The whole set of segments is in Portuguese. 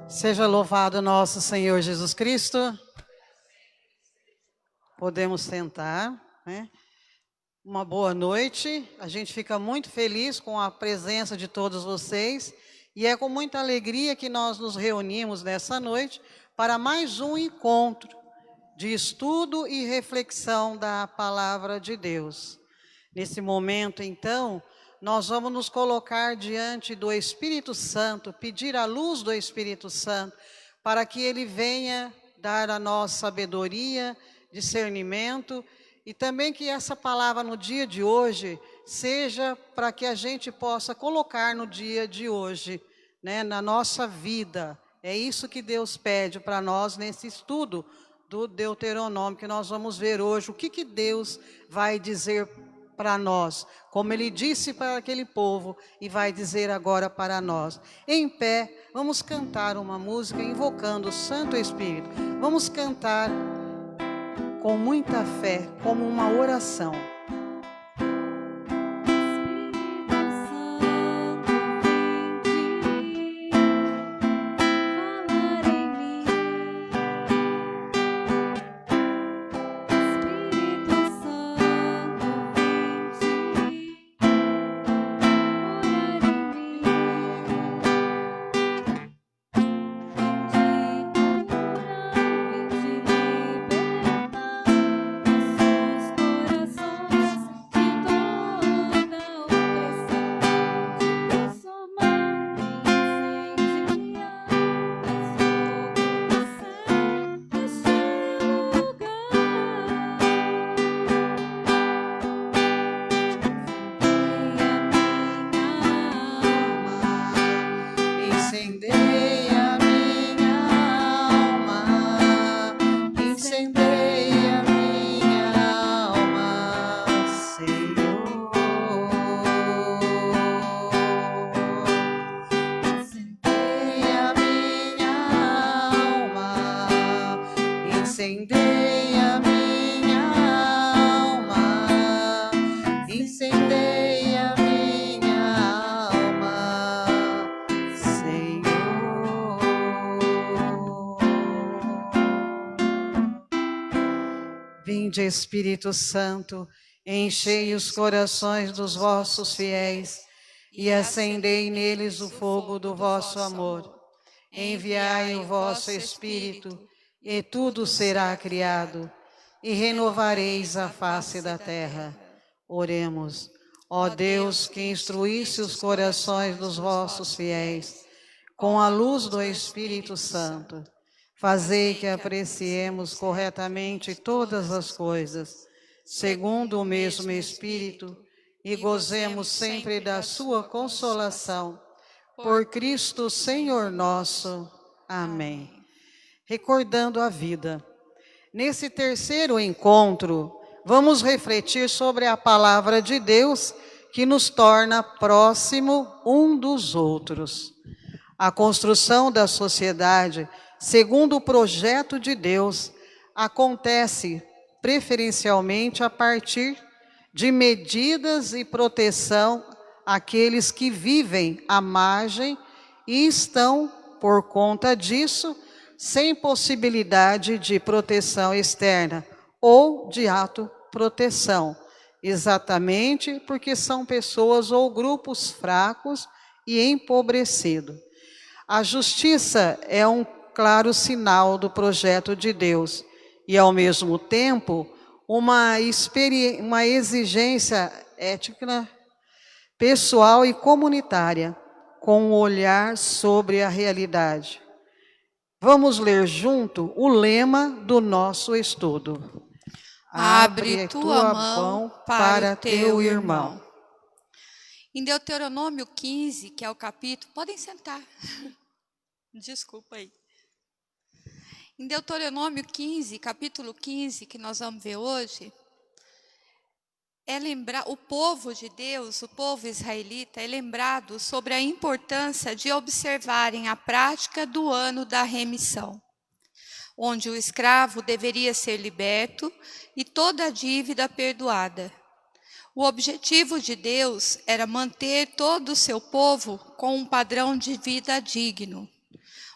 Seja louvado nosso Senhor Jesus Cristo. Podemos sentar, né? Uma boa noite. A gente fica muito feliz com a presença de todos vocês e é com muita alegria que nós nos reunimos nessa noite para mais um encontro de estudo e reflexão da Palavra de Deus. Nesse momento, então, nós vamos nos colocar diante do Espírito Santo, pedir a luz do Espírito Santo, para que Ele venha dar a nós sabedoria, discernimento, e também que essa palavra no dia de hoje seja para que a gente possa colocar no dia de hoje, né, na nossa vida. É isso que Deus pede para nós nesse estudo do Deuteronômio, que nós vamos ver hoje, o que Deus vai dizer para nós, como Ele disse para aquele povo e vai dizer agora para nós. Em pé, vamos cantar uma música invocando o Santo Espírito. Vamos cantar com muita fé, como uma oração. Vinde, Espírito Santo, enchei os corações dos vossos fiéis e acendei neles o fogo do vosso amor. Enviai o vosso Espírito e tudo será criado e renovareis a face da terra. Oremos. Ó Deus, que instruísse os corações dos vossos fiéis com a luz do Espírito Santo, fazei que apreciemos corretamente todas as coisas, segundo o mesmo Espírito, e gozemos sempre da sua consolação. Por Cristo Senhor nosso. Amém. Recordando a vida. Nesse terceiro encontro, vamos refletir sobre a palavra de Deus que nos torna próximo um dos outros. A construção da sociedade, segundo o projeto de Deus, acontece preferencialmente a partir de medidas e proteção àqueles que vivem à margem e estão, por conta disso, sem possibilidade de proteção externa ou de autoproteção, exatamente porque são pessoas ou grupos fracos e empobrecidos. A justiça é um claro sinal do projeto de Deus e, ao mesmo tempo, uma exigência ética, pessoal e comunitária, com um olhar sobre a realidade. Vamos ler junto o lema do nosso estudo. Abre tua mão para teu irmão. Em Deuteronômio 15, que é o capítulo... Podem sentar. Desculpa aí. Em Deuteronômio 15, capítulo 15, que nós vamos ver hoje, o povo de Deus, o povo israelita, é lembrado sobre a importância de observarem a prática do ano da remissão, onde o escravo deveria ser liberto e toda a dívida perdoada. O objetivo de Deus era manter todo o seu povo com um padrão de vida digno.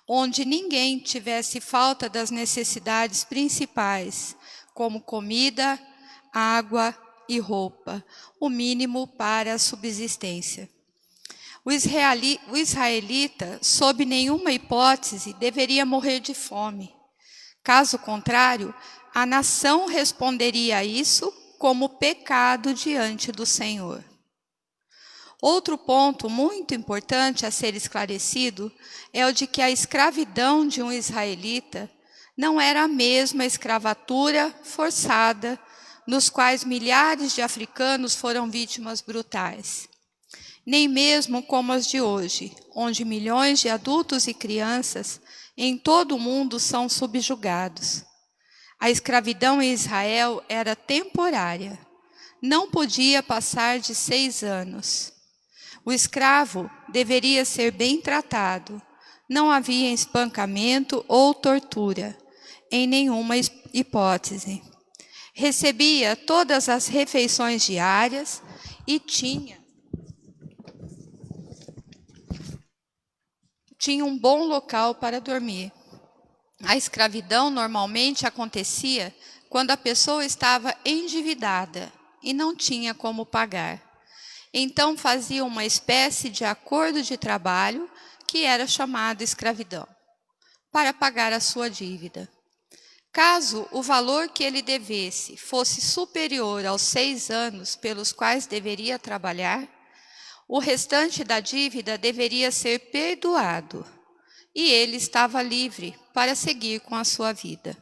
onde ninguém tivesse falta das necessidades principais, como comida, água e roupa, o mínimo para a subsistência. O israelita, sob nenhuma hipótese, deveria morrer de fome. Caso contrário, a nação responderia a isso como pecado diante do Senhor. Outro ponto muito importante a ser esclarecido é o de que a escravidão de um israelita não era a mesma escravatura forçada nos quais milhares de africanos foram vítimas brutais. Nem mesmo como as de hoje, onde milhões de adultos e crianças em todo o mundo são subjugados. A escravidão em Israel era temporária, não podia passar de 6 anos. O escravo deveria ser bem tratado, não havia espancamento ou tortura, em nenhuma hipótese. Recebia todas as refeições diárias e tinha um bom local para dormir. A escravidão normalmente acontecia quando a pessoa estava endividada e não tinha como pagar. Então fazia uma espécie de acordo de trabalho, que era chamado escravidão, para pagar a sua dívida. Caso o valor que ele devesse fosse superior aos 6 anos pelos quais deveria trabalhar, o restante da dívida deveria ser perdoado e ele estava livre para seguir com a sua vida.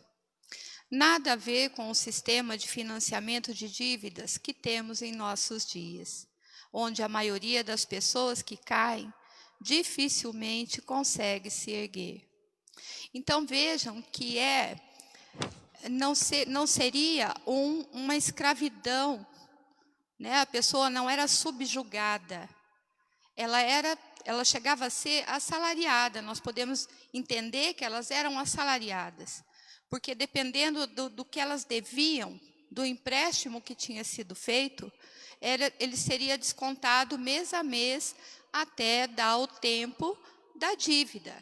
Nada a ver com o sistema de financiamento de dívidas que temos em nossos dias, onde a maioria das pessoas que caem dificilmente consegue se erguer. Então vejam que não seria uma escravidão, né? A pessoa não era subjugada, ela chegava a ser assalariada. Nós podemos entender que elas eram assalariadas, porque dependendo do que elas deviam, do empréstimo que tinha sido feito, ele seria descontado mês a mês até dar o tempo da dívida.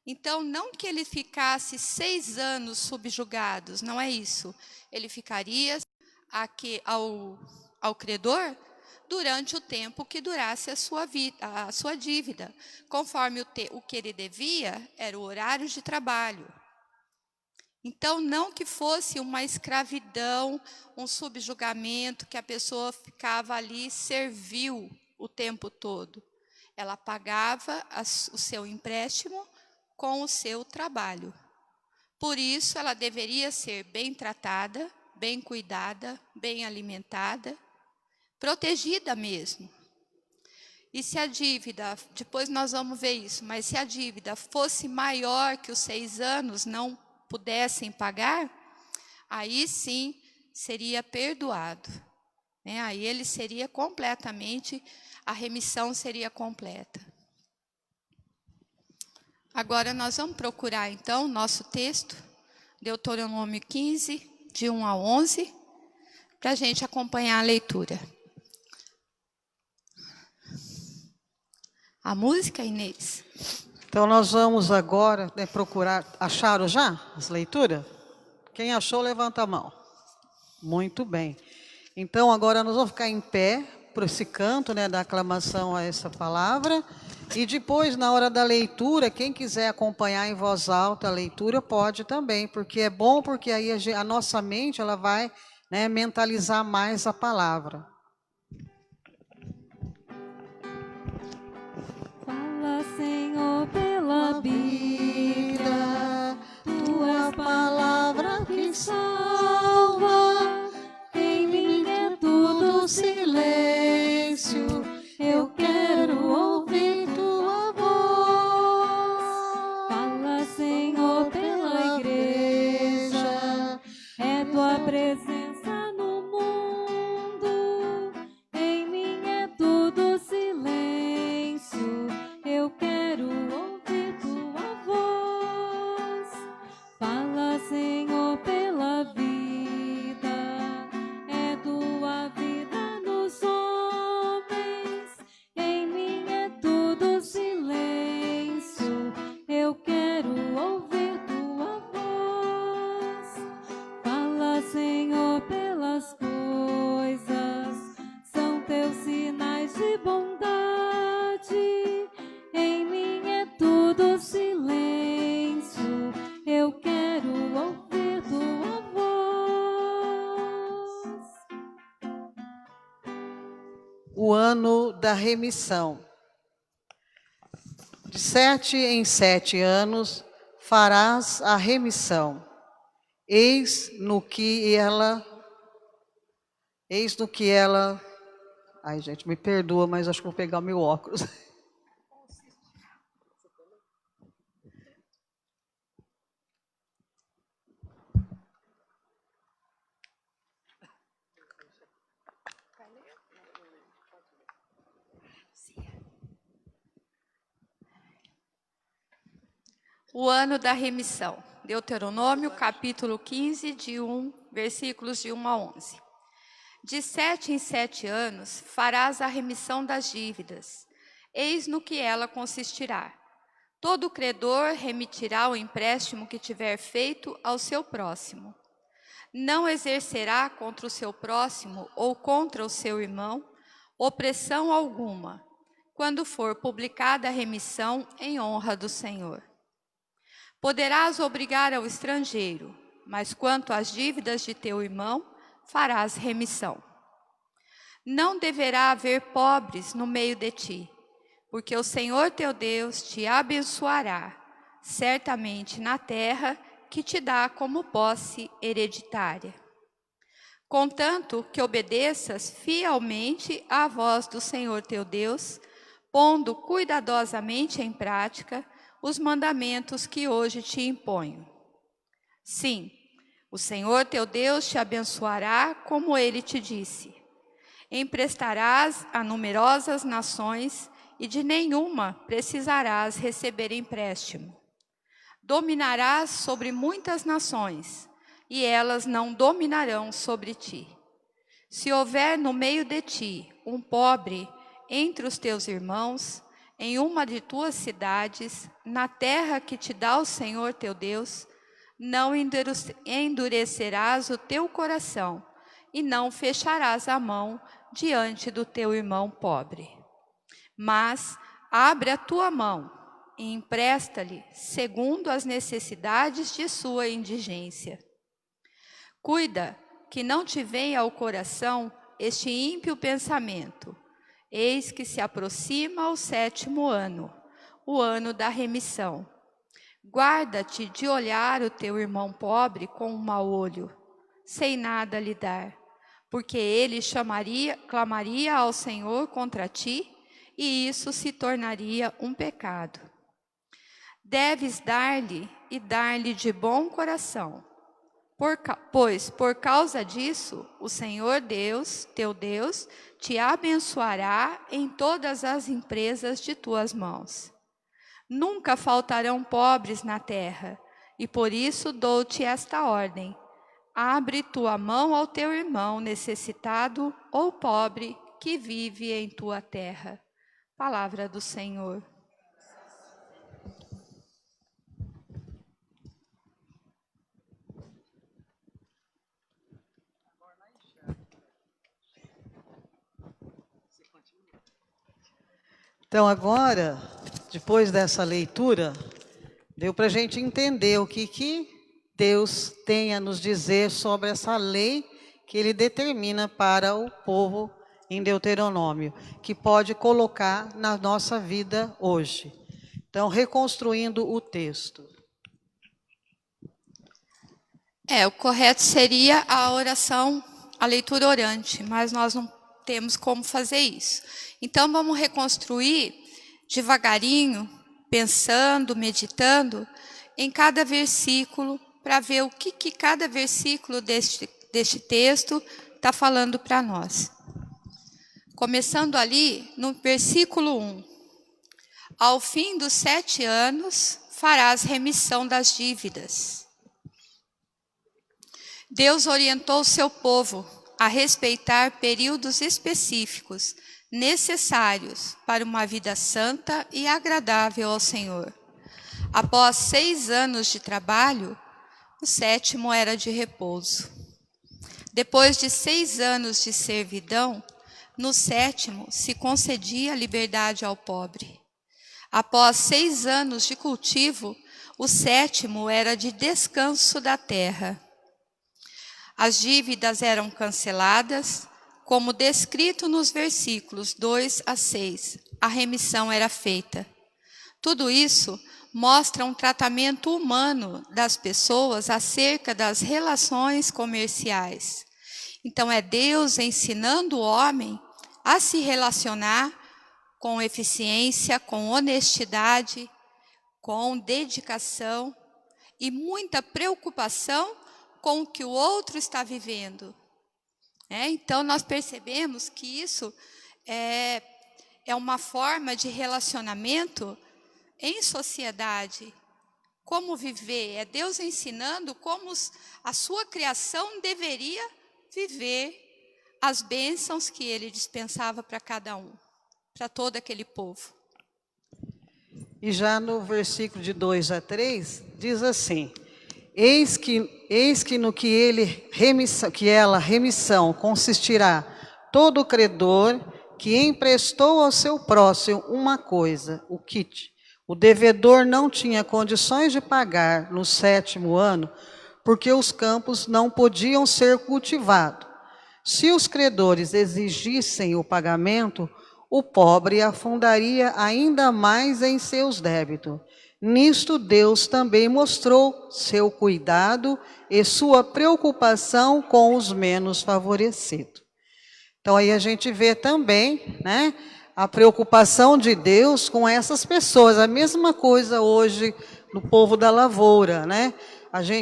Então, não que ele ficasse 6 anos subjugados, não é isso. Ele ficaria ao credor durante o tempo que durasse a sua dívida, conforme o que ele devia era o horário de trabalho. Então, não que fosse uma escravidão, um subjugamento, que a pessoa ficava ali servil o tempo todo. Ela pagava o seu empréstimo com o seu trabalho. Por isso, ela deveria ser bem tratada, bem cuidada, bem alimentada, protegida mesmo. E se a dívida, depois nós vamos ver isso, mas se a dívida fosse maior que os 6 anos, não pudessem pagar, aí sim seria perdoado, né? Aí ele seria completamente, a remissão seria completa. Agora nós vamos procurar então o nosso texto, Deuteronômio 15, de 1 a 11, para a gente acompanhar a leitura. A música, Inês? Então, nós vamos agora procurar. Acharam já as leituras? Quem achou, levanta a mão. Muito bem. Então, agora nós vamos ficar em pé para esse canto, né, da aclamação a essa palavra. E depois, na hora da leitura, quem quiser acompanhar em voz alta a leitura, pode também. Porque é bom, porque aí a nossa mente ela vai, né, mentalizar mais a palavra. Fala, Senhor, pela vida, tua palavra que salva. Em mim é tudo silêncio, eu quero ouvir tua voz. Fala, Senhor, pela igreja, é tua presença no mundo. Em mim é tudo silêncio, eu quero ouvir tua voz. Fala, Senhor, pela vida, as coisas são teus sinais de bondade. Em mim é tudo silêncio. Eu quero ouvir tua voz. O ano da remissão. De 7 em 7 anos farás a remissão. Eis no que ela... Ai, gente, me perdoa, mas acho que vou pegar o meu óculos. O ano da remissão. Deuteronômio, capítulo 15, versículos de 1 a 11. De 7 em 7 anos farás a remissão das dívidas. Eis no que ela consistirá. Todo credor remitirá o empréstimo que tiver feito ao seu próximo. Não exercerá contra o seu próximo ou contra o seu irmão opressão alguma, quando for publicada a remissão em honra do Senhor. Poderás obrigar ao estrangeiro, mas quanto às dívidas de teu irmão, farás remissão. Não deverá haver pobres no meio de ti, porque o Senhor teu Deus te abençoará, certamente na terra que te dá como posse hereditária. Contanto que obedeças fielmente à voz do Senhor teu Deus, pondo cuidadosamente em prática os mandamentos que hoje te imponho. Sim, o Senhor teu Deus te abençoará, como ele te disse. Emprestarás a numerosas nações e de nenhuma precisarás receber empréstimo. Dominarás sobre muitas nações, e elas não dominarão sobre ti. Se houver no meio de ti um pobre entre os teus irmãos, em uma de tuas cidades, na terra que te dá o Senhor teu Deus, não endurecerás o teu coração e não fecharás a mão diante do teu irmão pobre. Mas abre a tua mão e empresta-lhe segundo as necessidades de sua indigência. Cuida que não te venha ao coração este ímpio pensamento: eis que se aproxima o 7º ano, o ano da remissão. Guarda-te de olhar o teu irmão pobre com um mau olho, sem nada lhe dar, porque ele clamaria ao Senhor contra ti, e isso se tornaria um pecado. Deves dar-lhe e dar-lhe de bom coração, pois por causa disso o Senhor Deus, teu Deus, te abençoará em todas as empresas de tuas mãos. Nunca faltarão pobres na terra, e por isso dou-te esta ordem: abre tua mão ao teu irmão necessitado ou pobre que vive em tua terra. Palavra do Senhor. Então agora, depois dessa leitura, deu para a gente entender o que Deus tem a nos dizer sobre essa lei que Ele determina para o povo em Deuteronômio, que pode colocar na nossa vida hoje. Então, reconstruindo o texto. O correto seria a oração, a leitura orante, mas nós não temos como fazer isso. Então, vamos reconstruir devagarinho, pensando, meditando em cada versículo, para ver o que cada versículo deste texto está falando para nós. Começando ali no versículo 1. Ao fim dos 7 anos, farás remissão das dívidas. Deus orientou o seu povo a respeitar períodos específicos necessários para uma vida santa e agradável ao Senhor. Após 6 anos de trabalho, o 7º era de repouso. Depois de 6 anos de servidão, no 7º se concedia liberdade ao pobre. Após 6 anos de cultivo, o 7º era de descanso da terra. As dívidas eram canceladas, como descrito nos versículos 2 a 6. A remissão era feita. Tudo isso mostra um tratamento humano das pessoas acerca das relações comerciais. Então, é Deus ensinando o homem a se relacionar com eficiência, com honestidade, com dedicação e muita preocupação com o que o outro está vivendo. Então, nós percebemos que isso é uma forma de relacionamento em sociedade. Como viver? É Deus ensinando como a sua criação deveria viver as bênçãos que Ele dispensava para cada um, para todo aquele povo. E já no versículo de 2 a 3, diz assim: Eis que no que ela remissão consistirá todo credor que emprestou ao seu próximo uma coisa, o quite. O devedor não tinha condições de pagar no 7º ano, porque os campos não podiam ser cultivados. Se os credores exigissem o pagamento, o pobre afundaria ainda mais em seus débitos. Nisto Deus também mostrou seu cuidado e sua preocupação com os menos favorecidos. Então aí a gente vê também, né, a preocupação de Deus com essas pessoas. A mesma coisa hoje no povo da lavoura, né?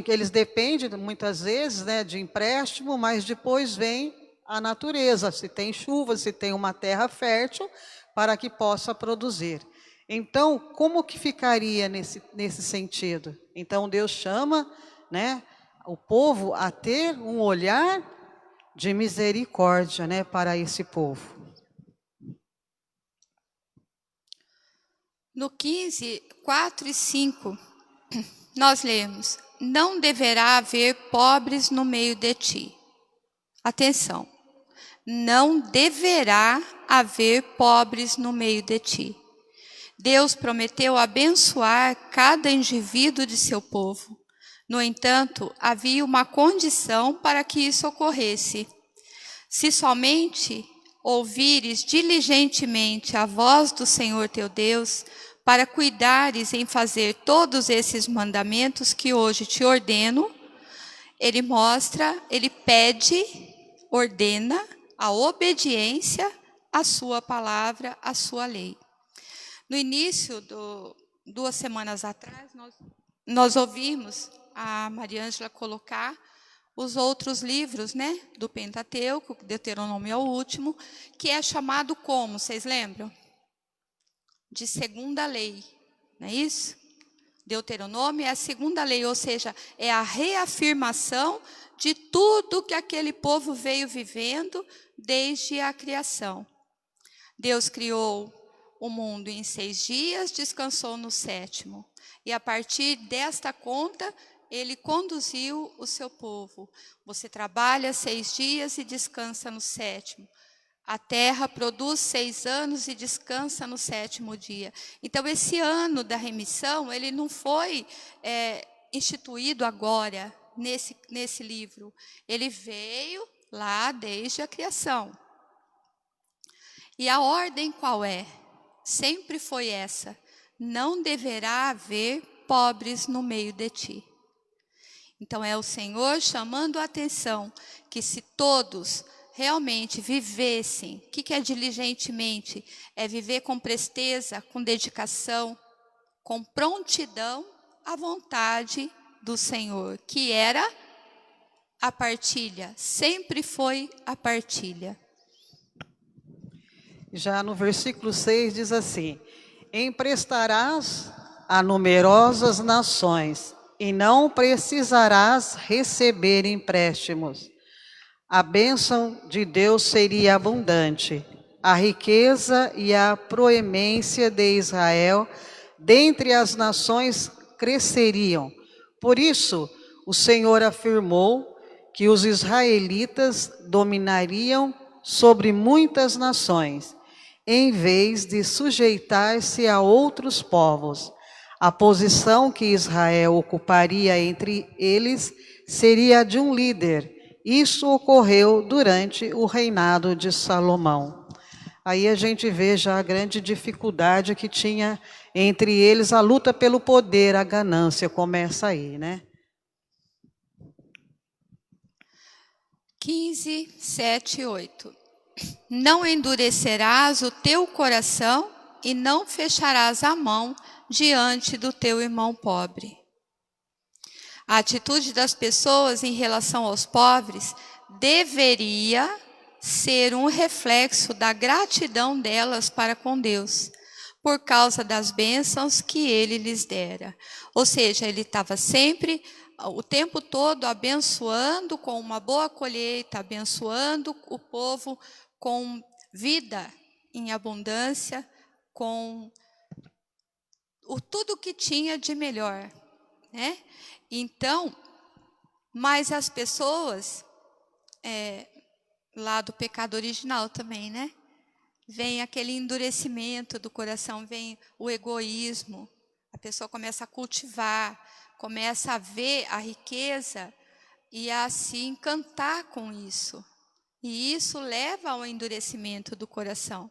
Eles dependem muitas vezes, né, de empréstimo, mas depois vem a natureza, se tem chuva, se tem uma terra fértil, para que possa produzir. Então, como que ficaria nesse sentido? Então, Deus chama, né, o povo a ter um olhar de misericórdia, né, para esse povo. No 15, 4 e 5, nós lemos: Não deverá haver pobres no meio de ti. Atenção, não deverá haver pobres no meio de ti. Deus prometeu abençoar cada indivíduo de seu povo. No entanto, havia uma condição para que isso ocorresse. Se somente ouvires diligentemente a voz do Senhor teu Deus, para cuidares em fazer todos esses mandamentos que hoje te ordeno, ele pede, ordena a obediência à sua palavra, à sua lei. No início, 2 semanas atrás, nós ouvimos a Mariângela colocar os outros livros, né, do Pentateuco, Deuteronômio é o último, que é chamado como, vocês lembram? De segunda lei, não é isso? Deuteronômio é a segunda lei, ou seja, é a reafirmação de tudo que aquele povo veio vivendo desde a criação. Deus criou o mundo em 6 dias, descansou no 7º. E a partir desta conta, Ele conduziu o seu povo. Você trabalha 6 dias e descansa no 7º. A terra produz 6 anos e descansa no 7º dia. Então, esse ano da remissão, ele não foi instituído agora, nesse livro. Ele veio lá desde a criação. E a ordem qual é? Sempre foi essa: não deverá haver pobres no meio de ti. Então, é o Senhor chamando a atenção que se todos realmente vivessem, o que é diligentemente? É viver com presteza, com dedicação, com prontidão à vontade do Senhor, que era a partilha, sempre foi a partilha. Já no versículo 6 diz assim: Emprestarás a numerosas nações, e não precisarás receber empréstimos. A bênção de Deus seria abundante, a riqueza e a proemência de Israel dentre as nações cresceriam. Por isso, o Senhor afirmou que os israelitas dominariam sobre muitas nações, em vez de sujeitar-se a outros povos. A posição que Israel ocuparia entre eles seria a de um líder. Isso ocorreu durante o reinado de Salomão. Aí a gente vê já a grande dificuldade que tinha entre eles, a luta pelo poder, a ganância começa aí, né? 15, 7 e 8. Não endurecerás o teu coração e não fecharás a mão diante do teu irmão pobre. A atitude das pessoas em relação aos pobres deveria ser um reflexo da gratidão delas para com Deus, por causa das bênçãos que ele lhes dera. Ou seja, ele estava sempre, o tempo todo, abençoando com uma boa colheita, abençoando o povo com vida em abundância, com tudo que tinha de melhor, né? Então, mas as pessoas, lá do pecado original também, né? Vem aquele endurecimento do coração, vem o egoísmo, a pessoa começa a cultivar, começa a ver a riqueza e a se encantar com isso. E isso leva ao endurecimento do coração.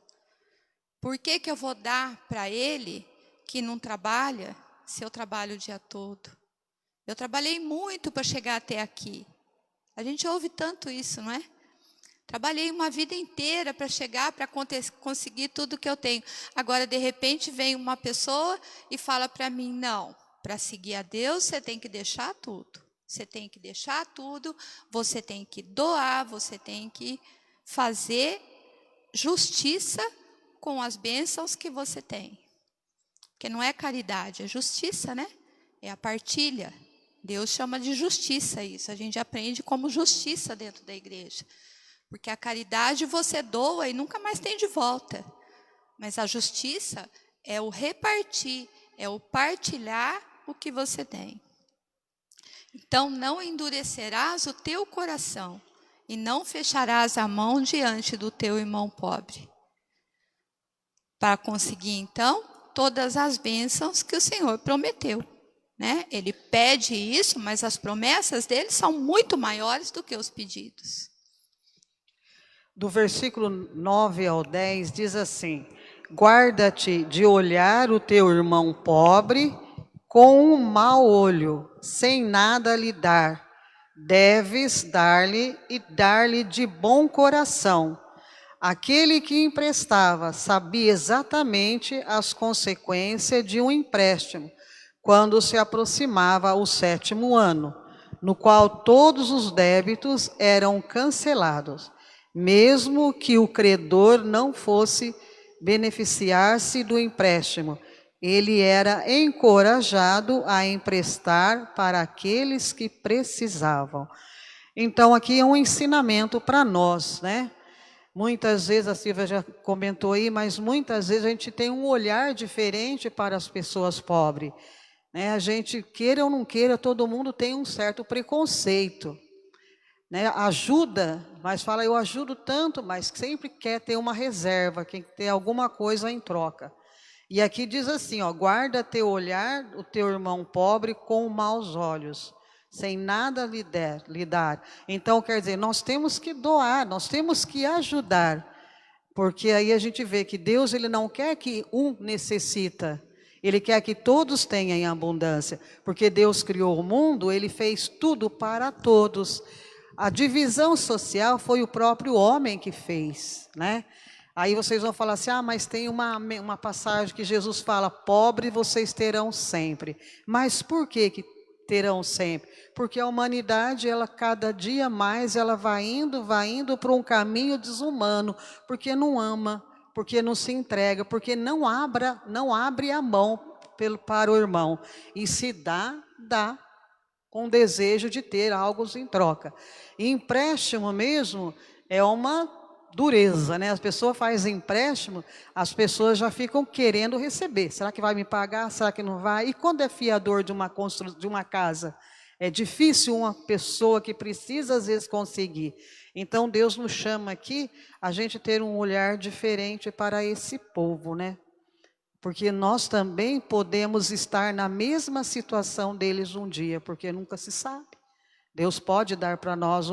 Por que eu vou dar para ele que não trabalha, se eu trabalho o dia todo? Eu trabalhei muito para chegar até aqui. A gente ouve tanto isso, não é? Trabalhei uma vida inteira para chegar, para conseguir tudo que eu tenho. Agora, de repente, vem uma pessoa e fala para mim, não, para seguir a Deus, você tem que deixar tudo. Você tem que deixar tudo, você tem que doar, você tem que fazer justiça com as bênçãos que você tem. Porque não é caridade, é justiça, né? É a partilha. Deus chama de justiça isso. A gente aprende como justiça dentro da igreja. Porque a caridade você doa e nunca mais tem de volta. Mas a justiça é o repartir, é o partilhar o que você tem. Então, não endurecerás o teu coração e não fecharás a mão diante do teu irmão pobre. Para conseguir, então, todas as bênçãos que o Senhor prometeu, né? Ele pede isso, mas as promessas dele são muito maiores do que os pedidos. Do versículo 9 ao 10 diz assim: guarda-te de olhar o teu irmão pobre com um mau olho, sem nada lhe dar. Deves dar-lhe e dar-lhe de bom coração. Aquele que emprestava sabia exatamente as consequências de um empréstimo, quando se aproximava o 7º ano, no qual todos os débitos eram cancelados, mesmo que o credor não fosse beneficiar-se do empréstimo. Ele era encorajado a emprestar para aqueles que precisavam. Então, aqui é um ensinamento para nós, né? Muitas vezes, a Silvia já comentou aí, mas muitas vezes a gente tem um olhar diferente para as pessoas pobres, né? A gente, queira ou não queira, todo mundo tem um certo preconceito, né? Ajuda, mas fala, eu ajudo tanto, mas sempre quer ter uma reserva, quer ter alguma coisa em troca. E aqui diz assim, ó, guarda teu olhar, o teu irmão pobre com maus olhos, sem nada lhe dar. Então, quer dizer, nós temos que doar, nós temos que ajudar, porque aí a gente vê que Deus, ele não quer que um necessita, ele quer que todos tenham em abundância, porque Deus criou o mundo, ele fez tudo para todos. A divisão social foi o próprio homem que fez, né? Aí vocês vão falar assim, mas tem uma passagem que Jesus fala, pobre vocês terão sempre. Mas por que terão sempre? Porque a humanidade, ela cada dia mais, ela vai indo para um caminho desumano, porque não ama, porque não se entrega, porque não abre a mão para o irmão. E se dá com desejo de ter algo em troca. E empréstimo mesmo é uma dureza, né? As pessoas fazem empréstimo, as pessoas já ficam querendo receber. Será que vai me pagar? Será que não vai? E quando é fiador de uma casa? É difícil uma pessoa que precisa, às vezes, conseguir. Então, Deus nos chama aqui a gente ter um olhar diferente para esse povo, né? Porque nós também podemos estar na mesma situação deles um dia, porque nunca se sabe. Deus pode dar para nós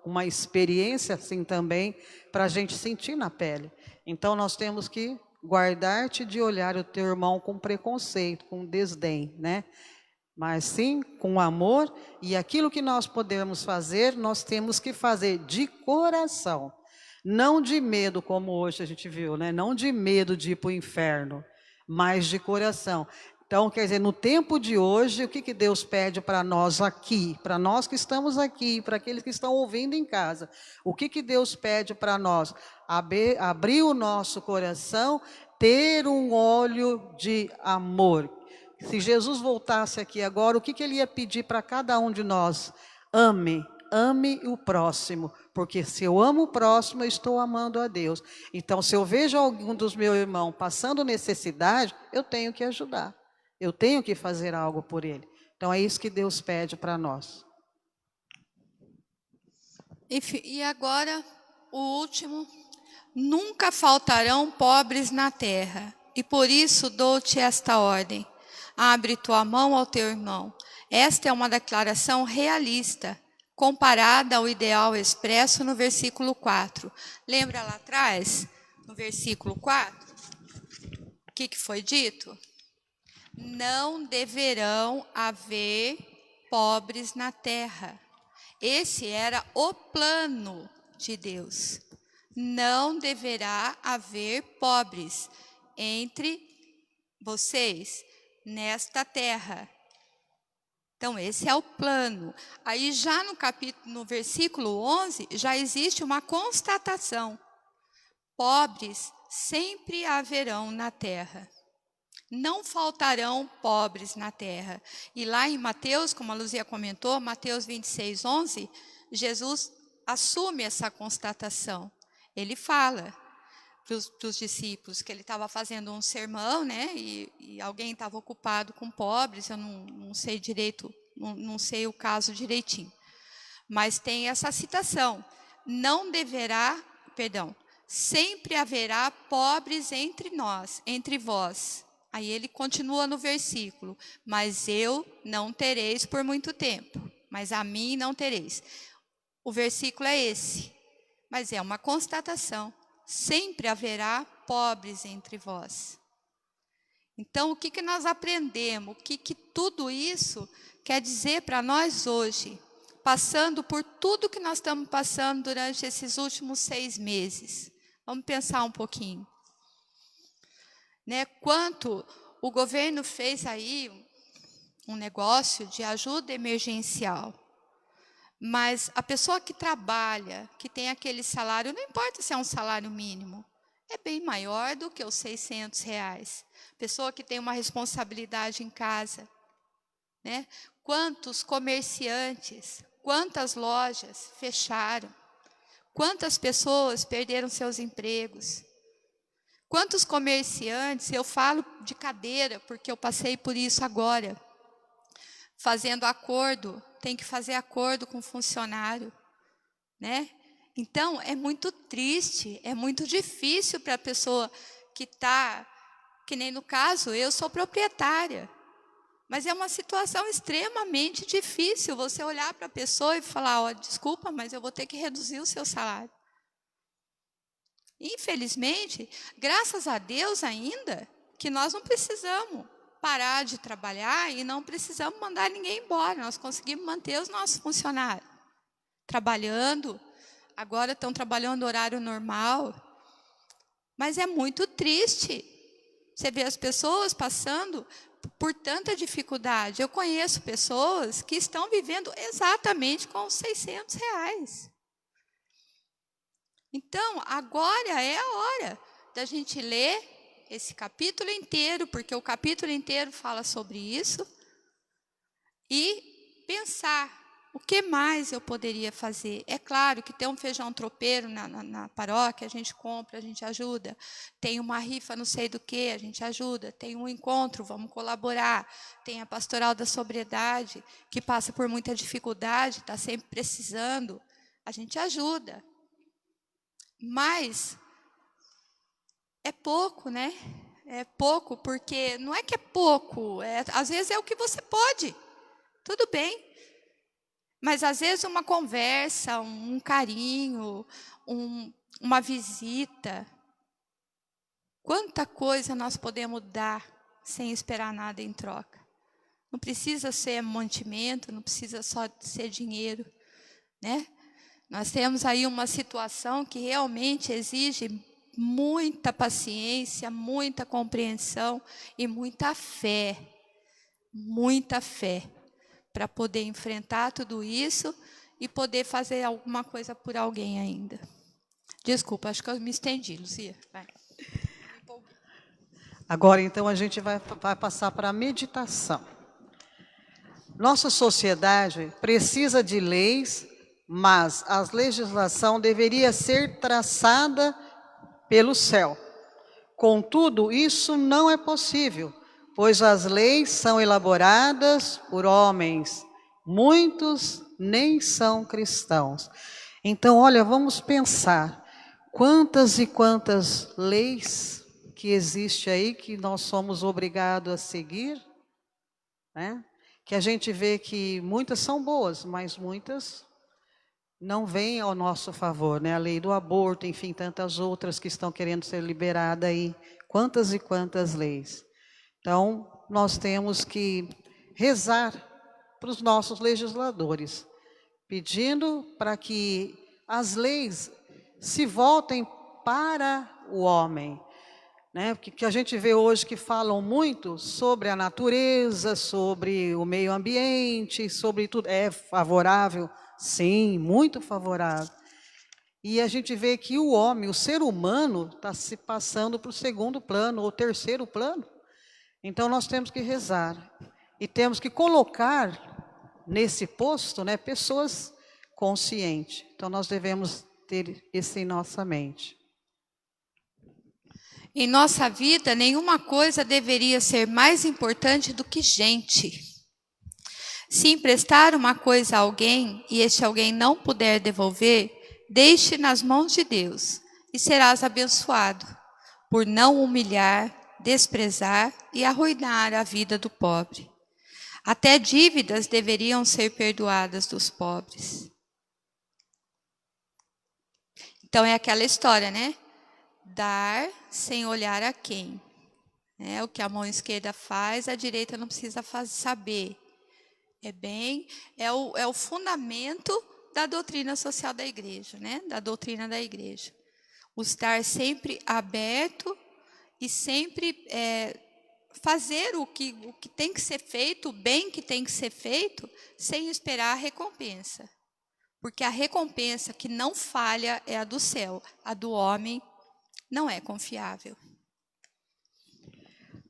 uma experiência assim também, para a gente sentir na pele. Então, nós temos que guardar-te de olhar o teu irmão com preconceito, com desdém, né? Mas sim com amor, e aquilo que nós podemos fazer, nós temos que fazer de coração. Não de medo, como hoje a gente viu, né? Não de medo de ir para o inferno, mas de coração. Então, quer dizer, no tempo de hoje, o que Deus pede para nós aqui, para nós que estamos aqui, para aqueles que estão ouvindo em casa, o que Deus pede para nós? Abrir o nosso coração, ter um olho de amor. Se Jesus voltasse aqui agora, o que Ele ia pedir para cada um de nós? Ame o próximo, porque se eu amo o próximo, eu estou amando a Deus. Então, se eu vejo algum dos meus irmãos passando necessidade, eu tenho que ajudar. Eu tenho que fazer algo por ele. Então, é isso que Deus pede para nós. E agora, o último. Nunca faltarão pobres na terra, e por isso dou-te esta ordem. Abre tua mão ao teu irmão. Esta é uma declaração realista, comparada ao ideal expresso no versículo 4. Lembra lá atrás, no versículo 4? O que foi dito? Não deverão haver pobres na terra. Esse era o plano de Deus. Não deverá haver pobres entre vocês nesta terra. Então, esse é o plano. Aí, já no versículo 11, já existe uma constatação. Pobres sempre haverão na terra. Não faltarão pobres na terra. E lá em Mateus, como a Luzia comentou, Mateus 26, 11, Jesus assume essa constatação. Ele fala para os discípulos que ele estava fazendo um sermão, né? E alguém estava ocupado com pobres, eu não sei direito, não sei o caso direitinho. Mas tem essa citação, sempre haverá pobres entre nós, entre vós. Aí ele continua no versículo, mas eu não tereis por muito tempo, mas a mim não tereis. O versículo é esse, mas é uma constatação. Sempre haverá pobres entre vós. Então, o que nós aprendemos? O que tudo isso quer dizer para nós hoje? Passando por tudo que nós estamos passando durante esses últimos 6 meses. Vamos pensar um pouquinho. Né? Quanto o governo fez aí um negócio de ajuda emergencial. Mas a pessoa que trabalha, que tem aquele salário, não importa se é um salário mínimo, é bem maior do que os R$600. Pessoa que tem uma responsabilidade em casa, né? Quantos comerciantes, quantas lojas fecharam, quantas pessoas perderam seus empregos, quantos comerciantes, eu falo de cadeira, porque eu passei por isso agora, fazendo acordo, tem que fazer acordo com o funcionário, né? Então, é muito triste, é muito difícil para a pessoa que está, que nem no caso, eu sou proprietária, mas é uma situação extremamente difícil você olhar para a pessoa e falar, ó, desculpa, mas eu vou ter que reduzir o seu salário. Infelizmente, graças a Deus ainda, que nós não precisamos parar de trabalhar e não precisamos mandar ninguém embora. Nós conseguimos manter os nossos funcionários trabalhando. Agora estão trabalhando horário normal. Mas é muito triste. Você vê as pessoas passando por tanta dificuldade. Eu conheço pessoas que estão vivendo exatamente com os R$600. Então, agora é a hora da gente ler esse capítulo inteiro, porque o capítulo inteiro fala sobre isso, e pensar O que mais eu poderia fazer? É claro que tem um feijão tropeiro na paróquia, a gente compra, a gente ajuda. Tem uma rifa não sei do que, a gente ajuda. Tem um encontro, vamos colaborar. Tem a pastoral da sobriedade, que passa por muita dificuldade, está sempre precisando. A gente ajuda. Mas é pouco, né? É pouco, porque não é que é pouco, às vezes é o que você pode. Tudo bem. Mas, às vezes, uma conversa, um carinho, uma visita. Quanta coisa nós podemos dar sem esperar nada em troca. Não precisa ser mantimento, não precisa só ser dinheiro, né? Nós temos aí uma situação que realmente exige muita paciência, muita compreensão e muita fé. Muita fé. Para poder enfrentar tudo isso e poder fazer alguma coisa por alguém ainda. Desculpa, acho que eu me estendi, Luzia. Vai. Agora, então, a gente vai passar para a meditação. Nossa sociedade precisa de leis, mas a legislação deveria ser traçada pelo céu. Contudo, isso não é possível, pois as leis são elaboradas por homens, muitos nem são cristãos. Então, olha, vamos pensar, quantas e quantas leis que existem aí, que nós somos obrigados a seguir, né? Que a gente vê que muitas são boas, mas muitas não vêm ao nosso favor, né? A lei do aborto, enfim, tantas outras que estão querendo ser liberadas aí, quantas e quantas leis. Então, nós temos que rezar para os nossos legisladores, pedindo para que as leis se voltem para o homem, né? Porque a gente vê hoje que falam muito sobre a natureza, sobre o meio ambiente, sobre tudo. É favorável? Sim, muito favorável. E a gente vê que o homem, o ser humano, está se passando para o segundo plano, ou terceiro plano. Então, nós temos que rezar e temos que colocar nesse posto, né, pessoas conscientes. Então, nós devemos ter isso em nossa mente. Em nossa vida, nenhuma coisa deveria ser mais importante do que gente. Se emprestar uma coisa a alguém e este alguém não puder devolver, deixe nas mãos de Deus e serás abençoado, por não humilhar, desprezar e arruinar a vida do pobre. Até dívidas deveriam ser perdoadas dos pobres. Então é aquela história, né? Dar sem olhar a quem. O que a mão esquerda faz, a direita não precisa saber. É o fundamento da doutrina social da igreja, né? Da doutrina da igreja. O estar sempre aberto e sempre fazer o que tem que ser feito, o bem que tem que ser feito, sem esperar a recompensa. Porque a recompensa que não falha é a do céu, a do homem não é confiável.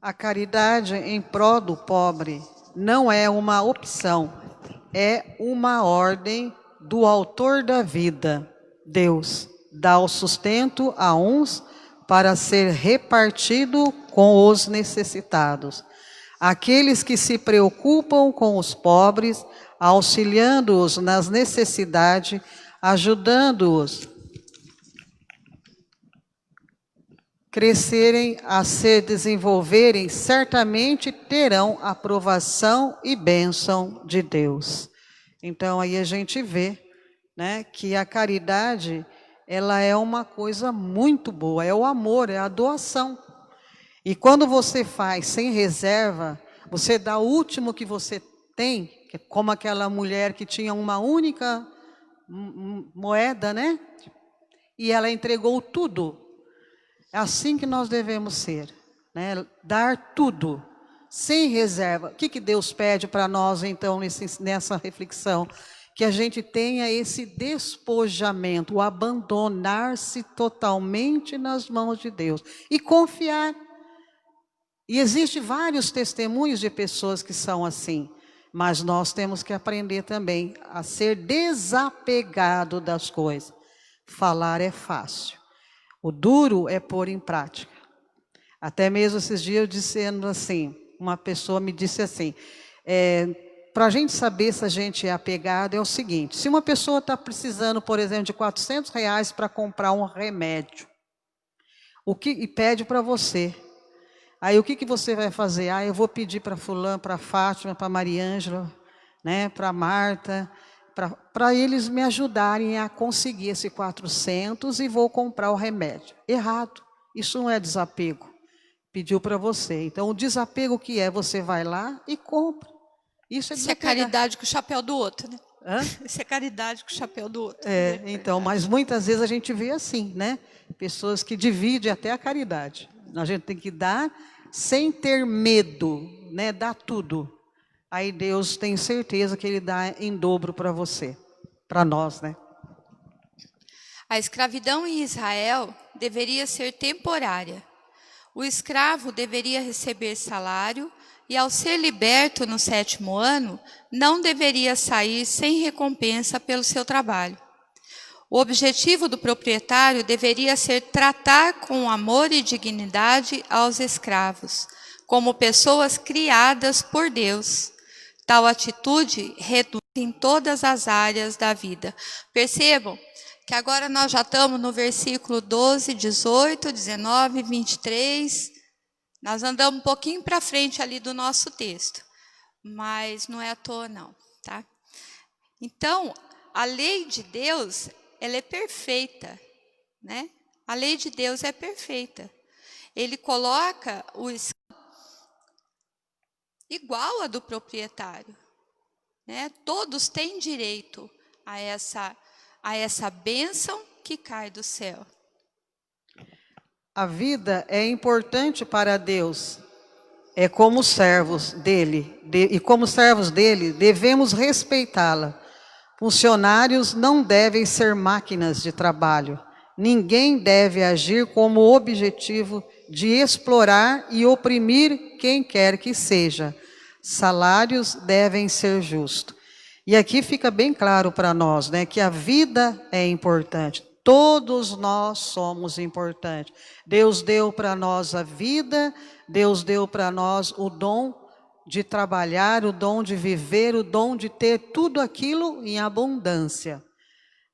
A caridade em prol do pobre não é uma opção, é uma ordem do autor da vida. Deus dá o sustento a uns para ser repartido com os necessitados. Aqueles que se preocupam com os pobres, auxiliando-os nas necessidades, ajudando-os crescerem a se desenvolverem, certamente terão aprovação e bênção de Deus. Então, aí a gente vê, né, que a caridade, ela é uma coisa muito boa, é o amor, é a doação. E quando você faz sem reserva, você dá o último que você tem, como aquela mulher que tinha uma única moeda, né? E ela entregou tudo. É assim que nós devemos ser, né? Dar tudo, sem reserva. O que Deus pede para nós, então, nessa reflexão? Que a gente tenha esse despojamento, o abandonar-se totalmente nas mãos de Deus e confiar. E existem vários testemunhos de pessoas que são assim, Mas nós temos que aprender também a ser desapegado das coisas. Falar é fácil. O duro é pôr em prática. Até mesmo esses dias eu dizendo assim, uma pessoa me disse assim, para a gente saber se a gente é apegado é o seguinte, se uma pessoa está precisando, por exemplo, de R$400 para comprar um remédio, e pede para você, aí o que você vai fazer? Eu vou pedir para fulano, para Fátima, para Mariângela, né, para Marta, para eles me ajudarem a conseguir esse 400 e vou comprar o remédio. Errado, isso não é desapego. Pediu para você. Então, o desapego que é, você vai lá e compra. Isso é caridade com o chapéu do outro, né? Hã? Isso é caridade com o chapéu do outro. Então, mas muitas vezes a gente vê assim, né? Pessoas que dividem até a caridade. A gente tem que dar sem ter medo, né? Dar tudo. Aí Deus tem certeza que Ele dá em dobro para você, para nós, né? A escravidão em Israel deveria ser temporária. O escravo deveria receber salário e, ao ser liberto no 7º ano, não deveria sair sem recompensa pelo seu trabalho. O objetivo do proprietário deveria ser tratar com amor e dignidade aos escravos, como pessoas criadas por Deus. Tal atitude reduz em todas as áreas da vida. Percebam que agora nós já estamos no versículo 12, 18, 19, 23. Nós andamos um pouquinho para frente ali do nosso texto, mas não é à toa não, tá? Então, a lei de Deus, ela é perfeita, né? A lei de Deus é perfeita. Ele coloca o escravo igual a do proprietário, né? Todos têm direito a essa bênção que cai do céu. A vida é importante para Deus. É como servos dele, e como servos dele, devemos respeitá-la. Funcionários não devem ser máquinas de trabalho. Ninguém deve agir como objetivo de explorar e oprimir quem quer que seja. Salários devem ser justos. E aqui fica bem claro para nós, né, que a vida é importante. Todos nós somos importantes. Deus deu para nós a vida, Deus deu para nós o dom de trabalhar, o dom de viver, o dom de ter tudo aquilo em abundância,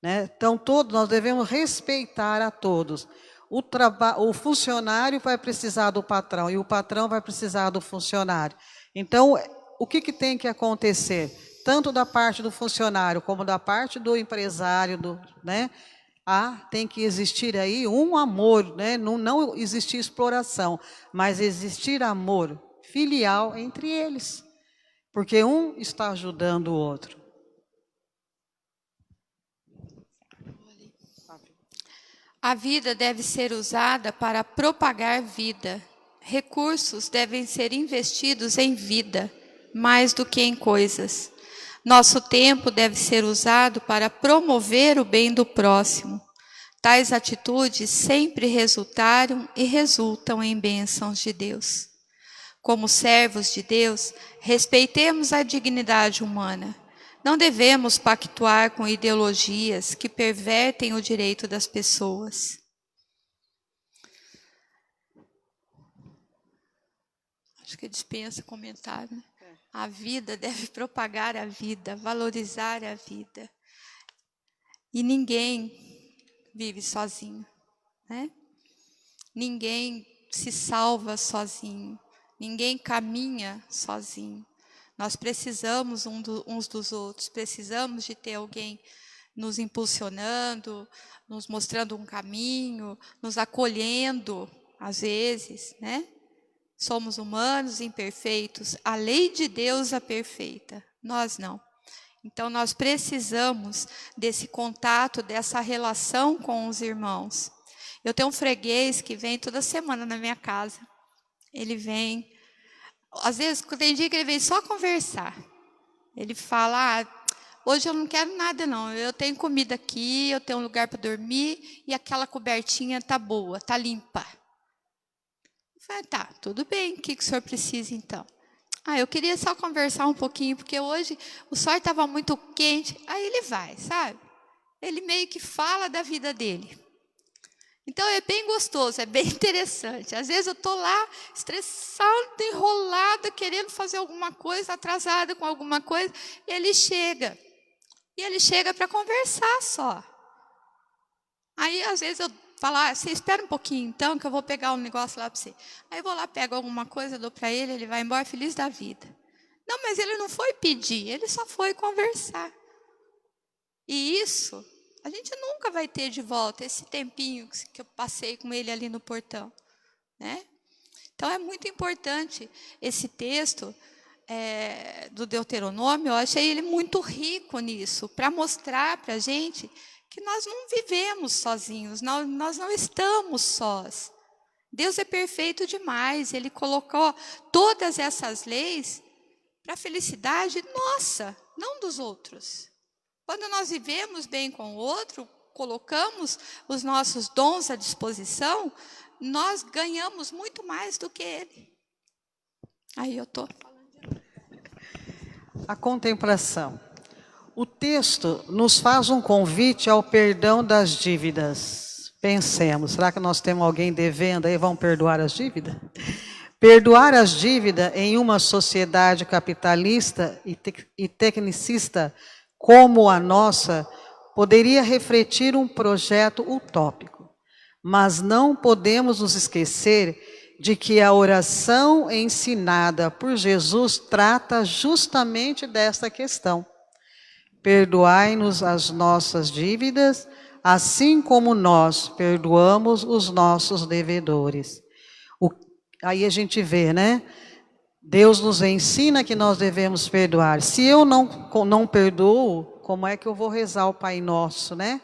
né? Então, todos nós devemos respeitar a todos. O funcionário vai precisar do patrão e o patrão vai precisar do funcionário. Então, o que tem que acontecer? Tanto da parte do funcionário como da parte do empresário, né? Tem que existir aí um amor, né? Não existir exploração, mas existir amor filial entre eles, porque um está ajudando o outro. A vida deve ser usada para propagar vida. Recursos devem ser investidos em vida, mais do que em coisas. Nosso tempo deve ser usado para promover o bem do próximo. Tais atitudes sempre resultaram e resultam em bênçãos de Deus. Como servos de Deus, respeitemos a dignidade humana. Não devemos pactuar com ideologias que pervertem o direito das pessoas. Acho que dispensa comentário, né? A vida deve propagar a vida, valorizar a vida. E ninguém vive sozinho, né? Ninguém se salva sozinho. Ninguém caminha sozinho. Nós precisamos uns dos outros. Precisamos de ter alguém nos impulsionando, nos mostrando um caminho, nos acolhendo, às vezes, né? Somos humanos imperfeitos. A lei de Deus é perfeita. Nós não. Então, nós precisamos desse contato, dessa relação com os irmãos. Eu tenho um freguês que vem toda semana na minha casa. Ele vem, às vezes, tem dia que ele vem só conversar. Ele fala, hoje eu não quero nada não, eu tenho comida aqui, eu tenho um lugar para dormir e aquela cobertinha tá boa, tá limpa. Eu falei, tá, tudo bem, o que o senhor precisa então? eu queria só conversar um pouquinho, porque hoje o sol estava muito quente. Aí ele vai, sabe? Ele meio que fala da vida dele. Então é bem gostoso, é bem interessante. Às vezes eu estou lá estressada, enrolada, querendo fazer alguma coisa, atrasada com alguma coisa, e ele chega. E ele chega para conversar só. Aí às vezes eu falo, você espera um pouquinho então, que eu vou pegar um negócio lá para você. Aí eu vou lá, pego alguma coisa, dou para ele vai embora feliz da vida. Não, mas ele não foi pedir, ele só foi conversar. E isso a gente nunca vai ter de volta, esse tempinho que eu passei com ele ali no portão, né? Então é muito importante esse texto do Deuteronômio. Eu achei ele muito rico nisso, para mostrar para a gente que nós não vivemos sozinhos, nós não estamos sós. Deus é perfeito demais, Ele colocou todas essas leis para a felicidade nossa, não dos outros. Quando nós vivemos bem com o outro, colocamos os nossos dons à disposição, nós ganhamos muito mais do que ele. Aí eu estou falando. A contemplação. O texto nos faz um convite ao perdão das dívidas. Pensemos, será que nós temos alguém devendo aí, vamos perdoar as dívidas? Perdoar as dívidas em uma sociedade capitalista e tecnicista como a nossa, poderia refletir um projeto utópico. Mas não podemos nos esquecer de que a oração ensinada por Jesus trata justamente desta questão. Perdoai-nos as nossas dívidas, assim como nós perdoamos os nossos devedores. Aí a gente vê, né? Deus nos ensina que nós devemos perdoar. Se eu não perdoo, como é que eu vou rezar o Pai Nosso, né?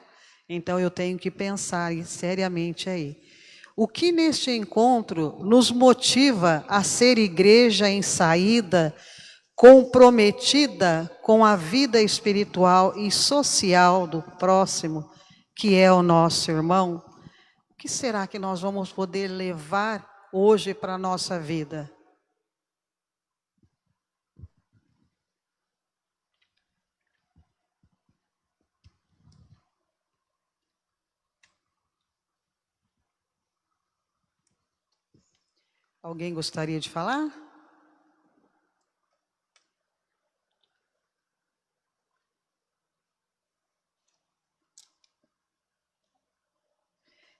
Então eu tenho que pensar seriamente aí. O que neste encontro nos motiva a ser igreja em saída, comprometida com a vida espiritual e social do próximo, que é o nosso irmão? O que será que nós vamos poder levar hoje para a nossa vida? Alguém gostaria de falar?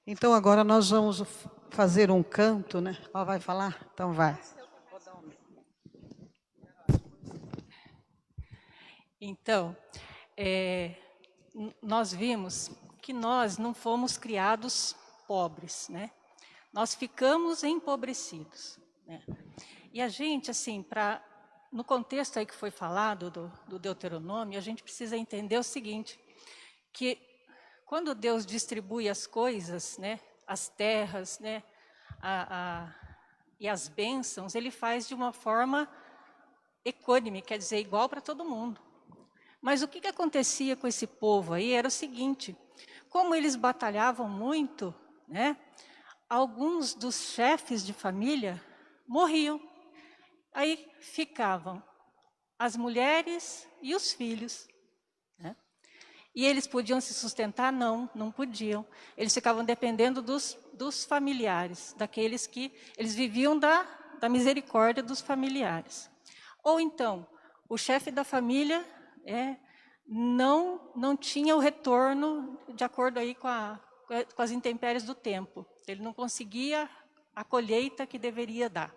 Então agora nós vamos fazer um canto, né? Vai falar? Então vai. Então, nós vimos que nós não fomos criados pobres, né? Nós ficamos empobrecidos, né? E a gente, assim, no contexto aí que foi falado do Deuteronômio, a gente precisa entender o seguinte, que quando Deus distribui as coisas, né, as terras, né, e as bênçãos, Ele faz de uma forma equânime, quer dizer, igual para todo mundo. Mas o que acontecia com esse povo aí era o seguinte, como eles batalhavam muito, né, alguns dos chefes de família morriam. Aí ficavam as mulheres e os filhos, né? E eles podiam se sustentar? Não podiam. Eles ficavam dependendo dos familiares, daqueles que eles viviam da misericórdia dos familiares. Ou então, o chefe da família não tinha o retorno de acordo aí com as intempéries do tempo. Ele não conseguia a colheita que deveria dar.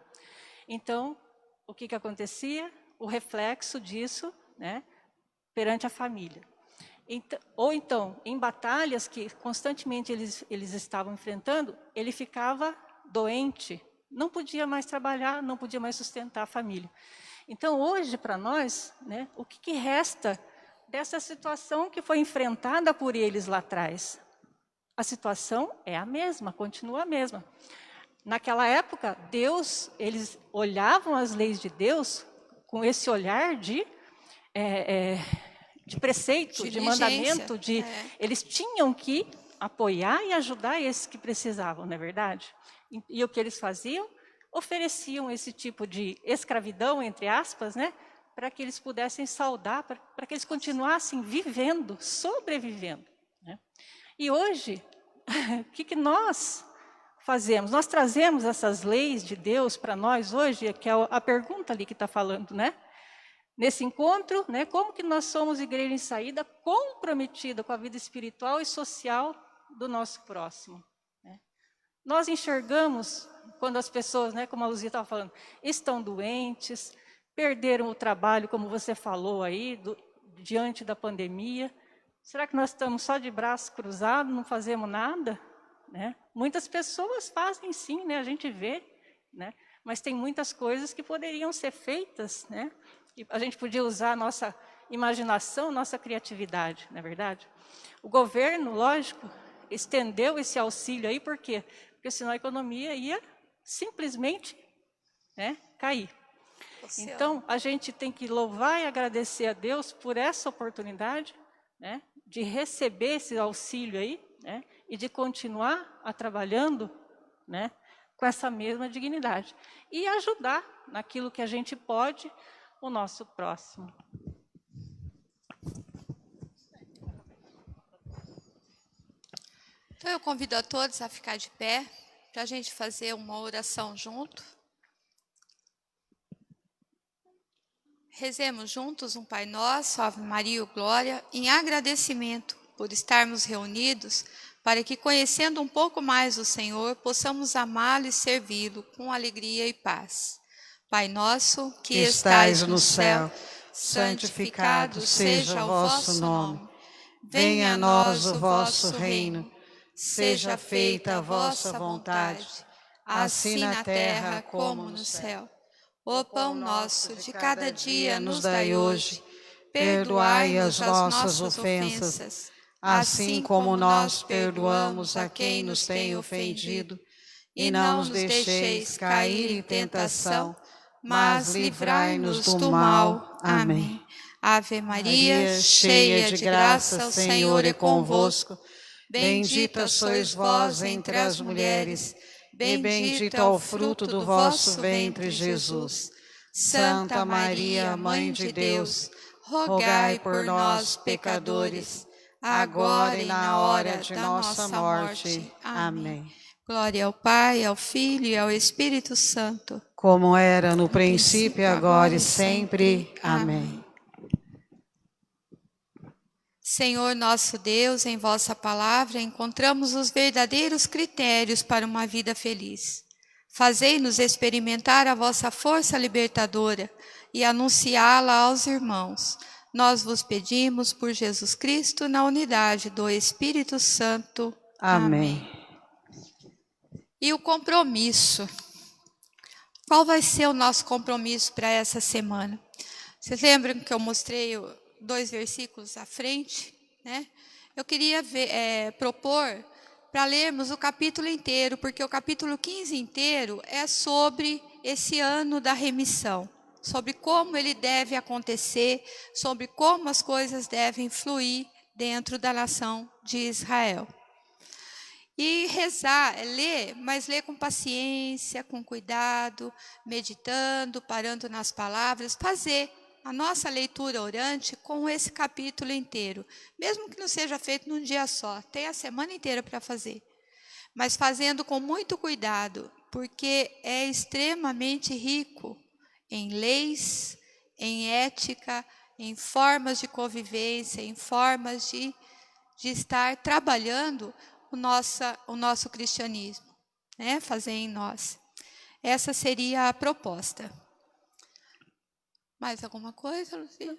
Então, o que acontecia? O reflexo disso, né, perante a família. Ou então, em batalhas que constantemente eles estavam enfrentando, ele ficava doente, não podia mais trabalhar, não podia mais sustentar a família. Então, hoje, para nós, né, o que resta dessa situação que foi enfrentada por eles lá atrás? A situação é a mesma, continua a mesma. Naquela época, eles olhavam as leis de Deus com esse olhar de preceito, de mandamento, eles tinham que apoiar e ajudar esses que precisavam, não é verdade? E o que eles faziam? ofereciam esse tipo de escravidão, entre aspas, né, para que eles pudessem saudar, para que eles continuassem vivendo, sobrevivendo, né? E hoje, o que nós fazemos? Nós trazemos essas leis de Deus para nós hoje, que é a pergunta ali que está falando, né? Nesse encontro, né, como que nós somos igreja em saída comprometida com a vida espiritual e social do nosso próximo, né? Nós enxergamos quando as pessoas, né, como a Luzia estava falando, estão doentes, perderam o trabalho, como você falou aí, diante da pandemia. Será que nós estamos só de braços cruzados, não fazemos nada, né? Muitas pessoas fazem sim, né, a gente vê, né, mas tem muitas coisas que poderiam ser feitas, né? E a gente podia usar a nossa imaginação, nossa criatividade, não é verdade? O governo, lógico, estendeu esse auxílio aí, por quê? Porque senão a economia ia simplesmente, né, cair. Então, a gente tem que louvar e agradecer a Deus por essa oportunidade, né, de receber esse auxílio aí, né, e de continuar trabalhando, né, com essa mesma dignidade. E ajudar naquilo que a gente pode o nosso próximo. Então, eu convido a todos a ficar de pé, para a gente fazer uma oração junto. Rezemos juntos um Pai Nosso, Ave Maria e Glória, em agradecimento por estarmos reunidos, para que, conhecendo um pouco mais o Senhor, possamos amá-lo e servi-lo com alegria e paz. Pai nosso, que estais no céu, santificado seja o vosso nome. Venha a nós o vosso reino. Seja feita a vossa vontade, assim na terra como no céu. O pão nosso de cada dia nos dai hoje. Perdoai as nossas ofensas, assim como nós perdoamos a quem nos tem ofendido. E não nos deixeis cair em tentação, mas livrai-nos do mal. Amém. Ave Maria, cheia de graça, o Senhor é convosco. Bendita sois vós entre as mulheres, e bendito é o fruto do vosso ventre, Jesus. Santa Maria, Mãe de Deus, rogai por nós, pecadores, agora e na hora de nossa morte. Amém. Glória ao Pai, ao Filho e ao Espírito Santo. Como era no princípio, agora e sempre. Amém. Senhor nosso Deus, em vossa palavra encontramos os verdadeiros critérios para uma vida feliz. Fazei-nos experimentar a vossa força libertadora e anunciá-la aos irmãos. Nós vos pedimos por Jesus Cristo, na unidade do Espírito Santo. Amém. E o compromisso. Qual vai ser o nosso compromisso para essa semana? Vocês lembram que eu mostrei 2 versículos à frente, né? Eu queria propor para lermos o capítulo inteiro, porque o capítulo 15 inteiro é sobre esse ano da remissão, sobre como ele deve acontecer, sobre como as coisas devem fluir dentro da nação de Israel. E rezar, ler, mas ler com paciência, com cuidado, meditando, parando nas palavras, fazer a nossa leitura orante com esse capítulo inteiro, mesmo que não seja feito num dia só, tem a semana inteira para fazer, mas fazendo com muito cuidado, porque é extremamente rico em leis, em ética, em formas de convivência, em formas de estar trabalhando o nosso cristianismo, né? Fazer em nós. Essa seria a proposta. Mais alguma coisa, Luzia?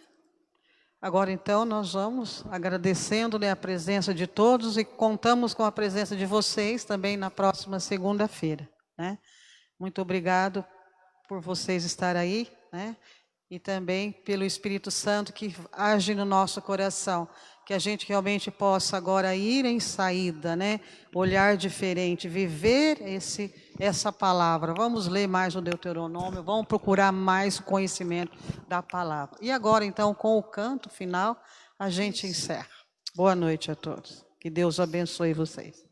Agora, então, nós vamos agradecendo, né, a presença de todos e contamos com a presença de vocês também na próxima segunda-feira, né? Muito obrigado por vocês estarem aí, né? E também pelo Espírito Santo que age no nosso coração, que a gente realmente possa agora ir em saída, né? Olhar diferente, viver essa palavra. Vamos ler mais o Deuteronômio, vamos procurar mais o conhecimento da palavra. E agora, então, com o canto final, a gente encerra. Boa noite a todos. Que Deus abençoe vocês.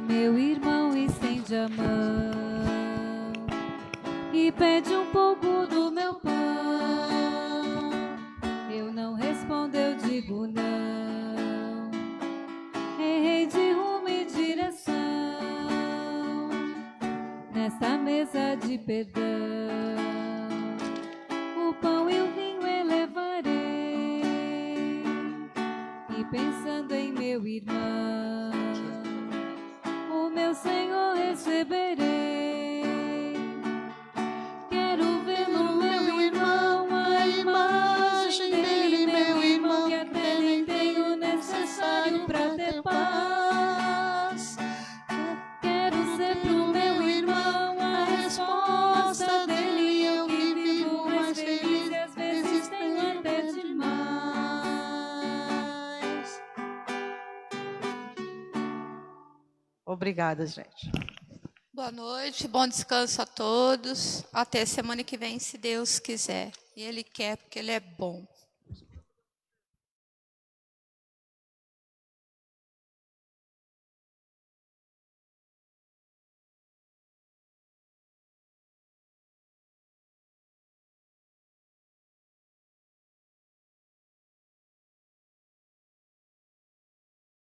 meu irmão estende a mão e pede um pouco do meu pão. Eu não respondo, eu digo não. Errei de rumo e direção nesta mesa de perdão. O pão e o vinho elevarei e pensando em meu irmão, o meu Senhor receberei. Quero ver no meu irmão a imagem dele, meu irmão, que até nem tenho necessário para ter paz. Quero ser pro meu irmão a resposta dele, eu que vivo mais feliz e às vezes tenho até demais. Obrigada, gente. Boa noite, bom descanso a todos. Até semana que vem, se Deus quiser. E Ele quer, porque Ele é bom.